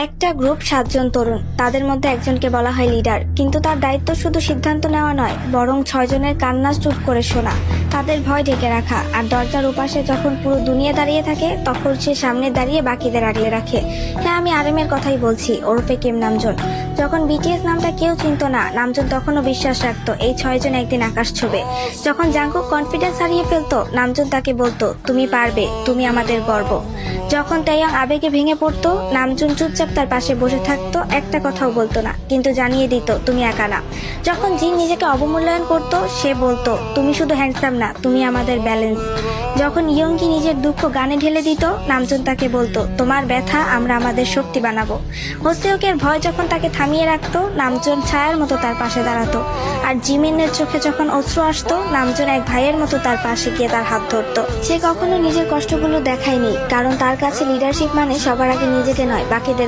একটা গ্রুপ 7 জন তরুণ, তাদের মধ্যে একজনকে বলা হয় লিডার, কিন্তু তার দায়িত্ব শুধু সিদ্ধান্ত নেওয়া নয়, বরং 6 জনের কান্না চুপ করে শোনা, তাদের ভয় ঢেকে রাখা, আর দরজার ওপাশে যখন পুরো দুনিয়া দাঁড়িয়ে থাকে তখন সে সামনে দাঁড়িয়ে বাকিদের আগলে রাখে। হ্যাঁ, আমি আরএমের কথাই বলছি, ওরফে কিম নামজুন। যখন বিটিএস নামটা কেউ চিনত না, নামজুন তখনও বিশ্বাস রাখতো এই 6 জন একদিন আকাশ ছুবে। যখন জাঙ্কুক কনফিডেন্স হারিয়ে ফেলতো, নামজুন তাকে বলতো, তুমি পারবে, তুমি আমাদের গর্ব। যখন তাইয়াং আবেগে ভেঙে পড়তো, নামজুন চুপচাপ তার পাশে বসে থাকতো, একটা কথাও বলতো না, কিন্তু জানিয়ে দিত তুমি একা না। যখন জিন নিজেকে অবমূল্যায়ন করতো, সে বলতো তুমি শুধু হ্যান্ডসাম না, তুমি আমাদের ব্যালেন্স। যখন ইয়ংকি নিজের দুঃখ গানে ঢেলে দিত, নামজুন তাকে বলতো তোমার ব্যথা আমরা আমাদের শক্তি বানাবো। হোসেওকের ভয় যখন তাকে থামিয়ে রাখতো, নামজুন ছায়ার মতো তার পাশে দাঁড়াতো। আর জিমিনের চোখে যখন অশ্রু আসতো, নামজুন এক ভাইয়ের মতো তার পাশে গিয়ে তার হাত ধরতো। সে কখনো নিজের কষ্টগুলো দেখায়নি, কারণ তার কাছে লিডারশিপ মানে সবার আগে নিজেকে নয়, বাকিদের